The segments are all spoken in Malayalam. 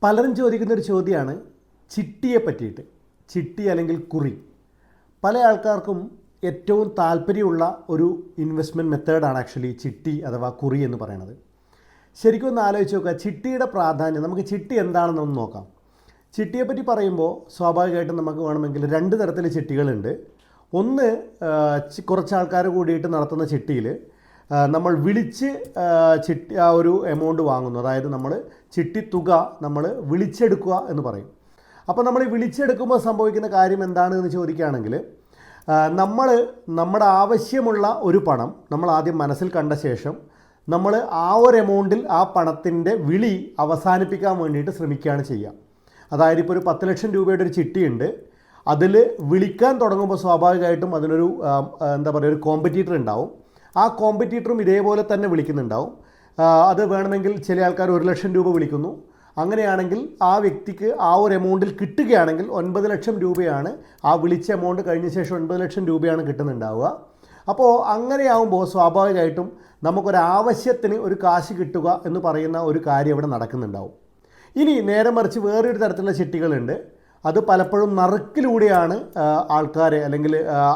പലരും ചോദിക്കുന്നൊരു ചോദ്യമാണ് ചിട്ടിയെ പറ്റിയിട്ട്. ചിട്ടി അല്ലെങ്കിൽ കുറി. പല ആൾക്കാർക്കും ഏറ്റവും താല്പര്യമുള്ള ഒരു ഇൻവെസ്റ്റ്മെൻറ്റ് മെത്തേഡാണ് ആക്ച്വലി ചിട്ടി അഥവാ കുറി എന്ന് പറയുന്നത്. ശരിക്കും ഒന്ന് ആലോചിച്ച് നോക്കുക, ചിട്ടിയുടെ പ്രാധാന്യം. നമുക്ക് ചിട്ടി എന്താണെന്നൊന്ന് നോക്കാം. ചിട്ടിയെപ്പറ്റി പറയുമ്പോൾ സ്വാഭാവികമായിട്ടും നമുക്ക് വേണമെങ്കിൽ രണ്ട് തരത്തിൽ ചിട്ടികളുണ്ട്. ഒന്ന്, കുറച്ച് ആൾക്കാർ കൂടിയിട്ട് നടത്തുന്ന ചിട്ടിയിൽ നമ്മൾ വിളിച്ച് ചിട്ടി ആ ഒരു എമൗണ്ട് വാങ്ങുന്നു. അതായത് നമ്മൾ ചിട്ടി തുക നമ്മൾ വിളിച്ചെടുക്കുക എന്ന് പറയും. അപ്പോൾ നമ്മൾ വിളിച്ചെടുക്കുമ്പോൾ സംഭവിക്കുന്ന കാര്യം എന്താണ് എന്ന് ചോദിക്കുകയാണെങ്കിൽ, നമ്മുടെ ആവശ്യമുള്ള ഒരു പണം നമ്മൾ ആദ്യം മനസ്സിൽ കണ്ട ശേഷം നമ്മൾ ആ ഒരു എമൗണ്ടിൽ ആ പണത്തിൻ്റെ വിളി അവസാനിപ്പിക്കാൻ വേണ്ടിയിട്ട് ശ്രമിക്കുകയാണ് ചെയ്യുക. അതായത് ഇപ്പോൾ ഒരു 10 ലക്ഷം രൂപയുടെ ഒരു ചിട്ടിയുണ്ട്. അതിൽ വിളിക്കാൻ തുടങ്ങുമ്പോൾ സ്വാഭാവികമായിട്ടും അതിനൊരു ഒരു കോമ്പറ്റീറ്റർ ഉണ്ടാവും. ആ കോമ്പറ്റീറ്ററും ഇതേപോലെ തന്നെ വിളിക്കുന്നുണ്ടാവും. അത് വേണമെങ്കിൽ ചില ആൾക്കാർ 1 ലക്ഷം രൂപ വിളിക്കുന്നു. അങ്ങനെയാണെങ്കിൽ ആ വ്യക്തിക്ക് ആ ഒരു എമൗണ്ടിൽ കിട്ടുകയാണെങ്കിൽ 9 ലക്ഷം രൂപയാണ് ആ വിളിച്ച എമൗണ്ട് കഴിഞ്ഞ ശേഷം 9 ലക്ഷം രൂപയാണ് കിട്ടുന്നുണ്ടാവുക. അപ്പോൾ അങ്ങനെയാവുമ്പോൾ സ്വാഭാവികമായിട്ടും നമുക്കൊരാവശ്യത്തിന് ഒരു കാശ് കിട്ടുക എന്ന് പറയുന്ന ഒരു കാര്യം ഇവിടെ നടക്കുന്നുണ്ടാവും. ഇനി നേരെ മറിച്ച് വേറൊരു തരത്തിലുള്ള ചിട്ടികളുണ്ട്. അത് പലപ്പോഴും നറുക്കിലൂടെയാണ് ആൾക്കാരെ അല്ലെങ്കിൽ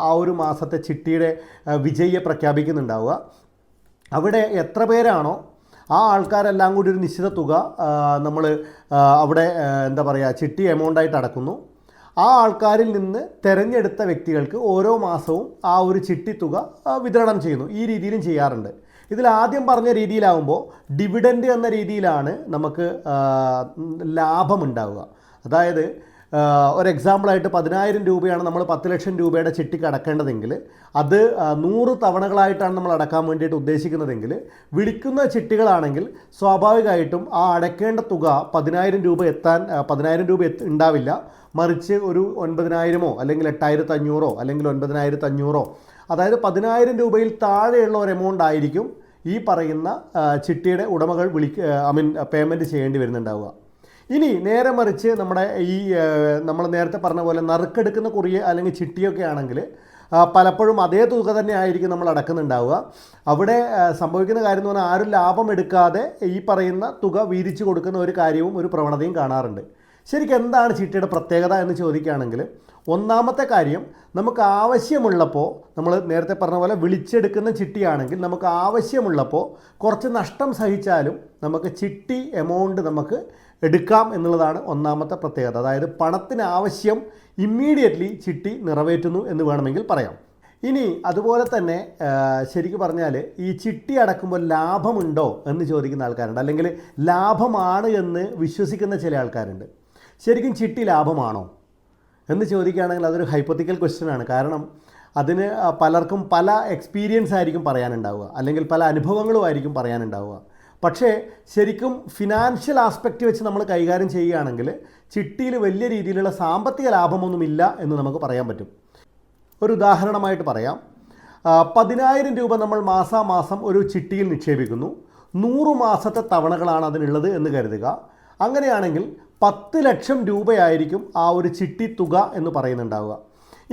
ആ ഒരു മാസത്തെ ചിട്ടിയുടെ വിജയിയെ പ്രഖ്യാപിക്കുന്നുണ്ടാവുക. അവിടെ എത്ര പേരാണോ ആ ആൾക്കാരെല്ലാം കൂടി ഒരു നിശ്ചിത തുക നമ്മൾ അവിടെ ചിട്ടി എമൗണ്ടായിട്ട് അടക്കുന്നു. ആ ആൾക്കാരിൽ നിന്ന് തിരഞ്ഞെടുത്ത വ്യക്തികൾക്ക് ഓരോ മാസവും ആ ഒരു ചിട്ടി തുക വിതരണം ചെയ്യുന്നു. ഈ രീതിയിലും ചെയ്യാറുണ്ട്. ഇതിൽ ആദ്യം പറഞ്ഞ രീതിയിലാവുമ്പോൾ ഡിവിഡൻഡ് എന്ന രീതിയിലാണ് നമുക്ക് ലാഭമുണ്ടാവുക. അതായത് ഒരു എക്സാമ്പിളായിട്ട് 10,000 രൂപയാണ് നമ്മൾ 10 ലക്ഷം രൂപയുടെ ചിട്ടിക്ക് അടക്കേണ്ടതെങ്കിൽ അത് 100 തവണകളായിട്ടാണ് നമ്മൾ അടക്കാൻ വേണ്ടിയിട്ട് ഉദ്ദേശിക്കുന്നതെങ്കിൽ, വിളിക്കുന്ന ചിട്ടികളാണെങ്കിൽ സ്വാഭാവികമായിട്ടും ആ അടയ്ക്കേണ്ട തുക 10,000 രൂപ ഉണ്ടാവില്ല. മറിച്ച് ഒരു 9,000 അല്ലെങ്കിൽ 8,500 അല്ലെങ്കിൽ 9,500, അതായത് 10,000 രൂപയിൽ താഴെയുള്ള ഒരു എമൗണ്ട് ആയിരിക്കും ഈ പറയുന്ന ചിട്ടിയുടെ ഉടമകൾ പേയ്മെൻറ്റ് ചെയ്യേണ്ടി വരുന്നുണ്ടാവുക. ഇനി നേരെ മറിച്ച് നമ്മൾ നേരത്തെ പറഞ്ഞ പോലെ നറുക്കെടുക്കുന്ന കുറിയ അല്ലെങ്കിൽ ചിട്ടിയൊക്കെ ആണെങ്കിൽ പലപ്പോഴും അതേ തുക തന്നെ ആയിരിക്കും നമ്മൾ അടക്കുന്നുണ്ടാവുക. അവിടെ സംഭവിക്കുന്ന കാര്യം എന്ന് പറഞ്ഞാൽ ആരും ലാഭം എടുക്കാതെ ഈ പറയുന്ന തുക വീതിച്ചു കൊടുക്കുന്ന ഒരു കാര്യവും ഒരു പ്രവണതയും കാണാറുണ്ട്. ശരിക്കും എന്താണ് ചിട്ടിയുടെ പ്രത്യേകത എന്ന് ചോദിക്കുകയാണെങ്കിൽ, ഒന്നാമത്തെ കാര്യം, നമുക്ക് ആവശ്യമുള്ളപ്പോൾ, നമ്മൾ നേരത്തെ പറഞ്ഞ പോലെ വിളിച്ചെടുക്കുന്ന ചിട്ടിയാണെങ്കിൽ നമുക്ക് ആവശ്യമുള്ളപ്പോൾ കുറച്ച് നഷ്ടം സഹിച്ചാലും നമുക്ക് ചിട്ടി എമൗണ്ട് നമുക്ക് എടുക്കാം എന്നുള്ളതാണ് ഒന്നാമത്തെ പ്രത്യേകത. അതായത് പണത്തിന് ആവശ്യം ഇമ്മീഡിയറ്റ്ലി ചിട്ടി നിറവേറ്റുന്നു എന്ന് വേണമെങ്കിൽ പറയാം. ഇനി അതുപോലെ തന്നെ ശരിക്കും പറഞ്ഞാൽ ഈ ചിട്ടി അടക്കുമ്പോൾ ലാഭമുണ്ടോ എന്ന് ചോദിക്കുന്ന ആൾക്കാരുണ്ട്, അല്ലെങ്കിൽ ലാഭമാണ് എന്ന് വിശ്വസിക്കുന്ന ചില ആൾക്കാരുണ്ട്. ശരിക്കും ചിട്ടി ലാഭമാണോ എന്ന് ചോദിക്കുകയാണെങ്കിൽ അതൊരു ഹൈപ്പോത്തിക്കൽ ക്വസ്റ്റ്യനാണ്. കാരണം അതിന് പലർക്കും പല എക്സ്പീരിയൻസ് ആയിരിക്കും പറയാനുണ്ടാവുക, അല്ലെങ്കിൽ പല അനുഭവങ്ങളും ആയിരിക്കും പറയാനുണ്ടാവുക. പക്ഷേ ശരിക്കും ഫിനാൻഷ്യൽ ആസ്പെക്റ്റ് വെച്ച് നമ്മൾ കൈകാര്യം ചെയ്യുകയാണെങ്കിൽ ചിട്ടിയിൽ വലിയ രീതിയിലുള്ള സാമ്പത്തിക ലാഭമൊന്നുമില്ല എന്ന് നമുക്ക് പറയാൻ പറ്റും. ഒരു ഉദാഹരണമായിട്ട് പറയാം. 10,000 രൂപ നമ്മൾ മാസാമാസം ഒരു ചിട്ടിയിൽ നിക്ഷേപിക്കുന്നു. 100 മാസത്തെ തവണകളാണ് അതിനുള്ളത് എന്ന് കരുതുക. അങ്ങനെയാണെങ്കിൽ 10 ലക്ഷം രൂപയായിരിക്കും ആ ഒരു ചിട്ടി തുക എന്ന് പറയുന്നുണ്ടാവുക.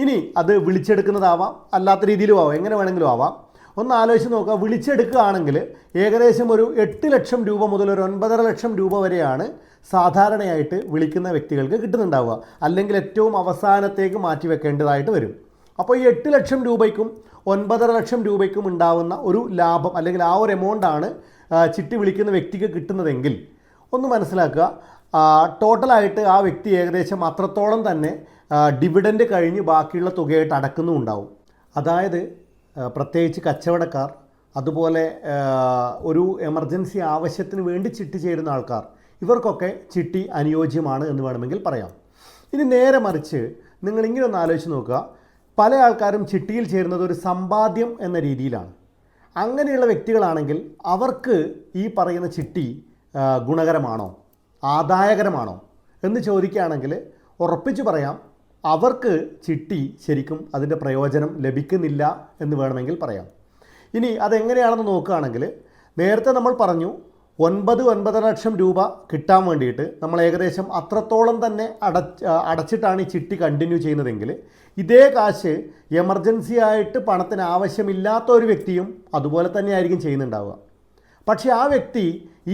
ഇനി അത് വിളിച്ചെടുക്കുന്നതാവാം, അല്ലാത്ത രീതിയിലും ആവാം, എങ്ങനെ വേണമെങ്കിലും ആവാം. ഒന്ന് ആലോചിച്ച് നോക്കുക. വിളിച്ചെടുക്കുകയാണെങ്കിൽ ഏകദേശം ഒരു 8 ലക്ഷം രൂപ മുതൽ ഒരു 9.5 ലക്ഷം രൂപ വരെയാണ് സാധാരണയായിട്ട് വിളിക്കുന്ന വ്യക്തികൾക്ക് കിട്ടുന്നുണ്ടാവുക. അല്ലെങ്കിൽ ഏറ്റവും അവസാനത്തേക്ക് മാറ്റി വെക്കേണ്ടതായിട്ട് വരും. അപ്പോൾ ഈ 8 ലക്ഷം രൂപയ്ക്കും 9.5 ലക്ഷം രൂപയ്ക്കും ഉണ്ടാവുന്ന ഒരു ലാഭം, അല്ലെങ്കിൽ ആ ഒരു എമൗണ്ടാണ് ചിട്ടി വിളിക്കുന്ന വ്യക്തിക്ക് കിട്ടുന്നതെങ്കിൽ ഒന്ന് മനസ്സിലാക്കുക, ടോട്ടലായിട്ട് ആ വ്യക്തി ഏകദേശം അത്രത്തോളം തന്നെ ഡിവിഡൻഡ് കഴിഞ്ഞ് ബാക്കിയുള്ള തുകയായിട്ട് അടക്കുന്നുണ്ടാവും. അതായത് പ്രത്യേകിച്ച് കച്ചവടക്കാർ, അതുപോലെ ഒരു എമർജൻസി ആവശ്യത്തിന് വേണ്ടി ചിട്ടി ചേരുന്ന ആൾക്കാർ, ഇവർക്കൊക്കെ ചിട്ടി അനുയോജ്യമാണ് എന്ന് വേണമെങ്കിൽ പറയാം. ഇനി നേരെ മറിച്ച് നിങ്ങളിങ്ങനെ ഒന്ന് ആലോചിച്ച് നോക്കുക. പല ആൾക്കാരും ചിട്ടിയിൽ ചേരുന്നത് ഒരു സമ്പാദ്യം എന്ന രീതിയിലാണ്. അങ്ങനെയുള്ള വ്യക്തികളാണെങ്കിൽ അവർക്ക് ഈ പറയുന്ന ചിട്ടി ഗുണകരമാണോ, ആദായകരമാണോ എന്ന് ചോദിക്കുകയാണെങ്കിൽ ഉറപ്പിച്ച് പറയാം, അവർക്ക് ചിട്ടി ശരിക്കും അതിൻ്റെ പ്രയോജനം ലഭിക്കുന്നില്ല എന്ന് വേണമെങ്കിൽ പറയാം. ഇനി അതെങ്ങനെയാണെന്ന് നോക്കുകയാണെങ്കിൽ, നേരത്തെ നമ്മൾ പറഞ്ഞു 9.5 ലക്ഷം രൂപ കിട്ടാൻ വേണ്ടിയിട്ട് നമ്മൾ ഏകദേശം അത്രത്തോളം തന്നെ അടച്ചിട്ടാണ് ഈ ചിട്ടി കണ്ടിന്യൂ ചെയ്യുന്നതെങ്കിൽ, ഇതേ കാശ് എമർജൻസി ആയിട്ട് പണത്തിന് ആവശ്യമില്ലാത്ത ഒരു വ്യക്തിയും അതുപോലെ തന്നെ ആയിരിക്കും ചെയ്യുന്നുണ്ടാവുക. പക്ഷേ ആ വ്യക്തി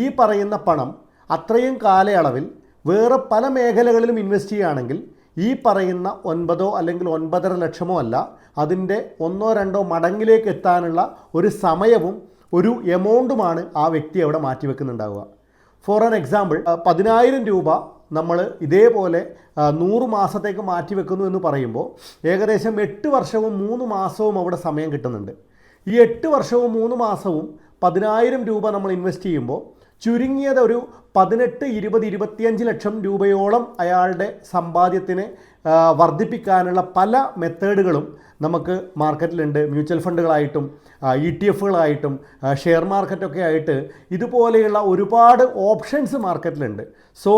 ഈ പറയുന്ന പണം അത്രയും കാലയളവിൽ വേറെ പല മേഖലകളിലും ഇൻവെസ്റ്റ് ചെയ്യുകയാണെങ്കിൽ ഈ പറയുന്ന 9 അല്ലെങ്കിൽ 9.5 ലക്ഷമോ അല്ല, അതിൻ്റെ 1-2 മടങ്ങിലേക്ക് എത്താനുള്ള ഒരു സമയവും ഒരു എമൗണ്ടുമാണ് ആ വ്യക്തി അവിടെ മാറ്റിവെക്കുന്നുണ്ടാവുക. ഫോർ ആൻ എക്സാമ്പിൾ, 10,000 രൂപ നമ്മൾ ഇതേപോലെ 100 മാസത്തേക്ക് മാറ്റിവെക്കുന്നു എന്ന് പറയുമ്പോൾ ഏകദേശം 8 വർഷവും 3 മാസവും അവിടെ സമയം കിട്ടുന്നുണ്ട്. ഈ 8 വർഷവും 3 മാസവും 10,000 രൂപ നമ്മൾ ഇൻവെസ്റ്റ് ചെയ്യുമ്പോൾ ചുരുങ്ങിയത് ഒരു 18, 20, 25 ലക്ഷം രൂപയോളം അയാളുടെ സമ്പാദ്യത്തിന് വർദ്ധിപ്പിക്കാനുള്ള പല മെത്തേഡുകളും നമുക്ക് മാർക്കറ്റിലുണ്ട്. മ്യൂച്വൽ ഫണ്ടുകളായിട്ടും ETF-കളായിട്ടും ഷെയർ മാർക്കറ്റൊക്കെ ആയിട്ട് ഇതുപോലെയുള്ള ഒരുപാട് ഓപ്ഷൻസ് മാർക്കറ്റിലുണ്ട്. സോ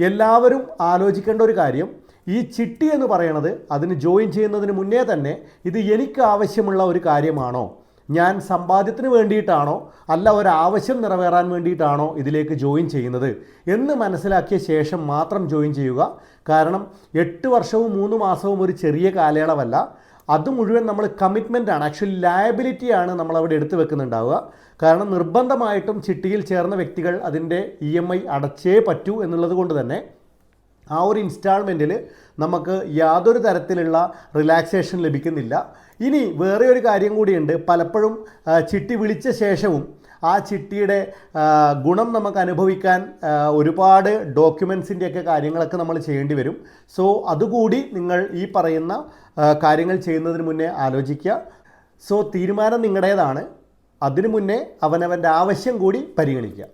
എല്ലാവരും ആലോചിക്കേണ്ട ഒരു കാര്യം, ഈ ചിട്ടി എന്ന് പറയണത് അതിന് ജോയിൻ ചെയ്യുന്നതിന് മുന്നേ തന്നെ ഇത് എനിക്ക് ആവശ്യമുള്ള ഒരു കാര്യമാണോ, ഞാൻ സമ്പാദ്യത്തിന് വേണ്ടിയിട്ടാണോ അല്ല ഒരാവശ്യം നിറവേറാൻ വേണ്ടിയിട്ടാണോ ഇതിലേക്ക് ജോയിൻ ചെയ്യുന്നത് എന്ന് മനസ്സിലാക്കിയ ശേഷം മാത്രം ജോയിൻ ചെയ്യുക. കാരണം 8 വർഷവും 3 മാസവും ഒരു ചെറിയ കാലയളവല്ല, അത് മുഴുവൻ നമ്മൾ കമ്മിറ്റ്മെൻറ്റാണ്, ആക്ച്വലി ലയബിലിറ്റിയാണ് നമ്മളവിടെ എടുത്തു വെക്കുന്നുണ്ടാവുക. കാരണം നിർബന്ധമായിട്ടും ചിട്ടിയിൽ ചേർന്ന വ്യക്തികൾ അതിൻ്റെ EMI അടച്ചേ പറ്റൂ എന്നുള്ളത് കൊണ്ട് തന്നെ ആ ഒരു ഇൻസ്റ്റാൾമെൻറ്റിൽ നമുക്ക് യാതൊരു തരത്തിലുള്ള റിലാക്സേഷൻ ലഭിക്കുന്നില്ല. ഇനി വേറെ ഒരു കാര്യം കൂടിയുണ്ട്, പലപ്പോഴും ചിട്ടി വിളിച്ച ശേഷവും ആ ചിട്ടിയുടെ ഗുണം നമുക്ക് അനുഭവിക്കാൻ ഒരുപാട് ഡോക്യുമെൻസിൻ്റെയൊക്കെ കാര്യങ്ങളൊക്കെ നമ്മൾ ചെയ്യേണ്ടി വരും. സോ അതുകൂടി നിങ്ങൾ ഈ പറയുന്ന കാര്യങ്ങൾ ചെയ്യുന്നതിന് മുന്നേ ആലോചിക്കുക. സോ തീരുമാനം നിങ്ങളുടേതാണ്, അതിനു മുന്നേ അവനവൻ്റെ ആവശ്യം കൂടി പരിഗണിക്കുക.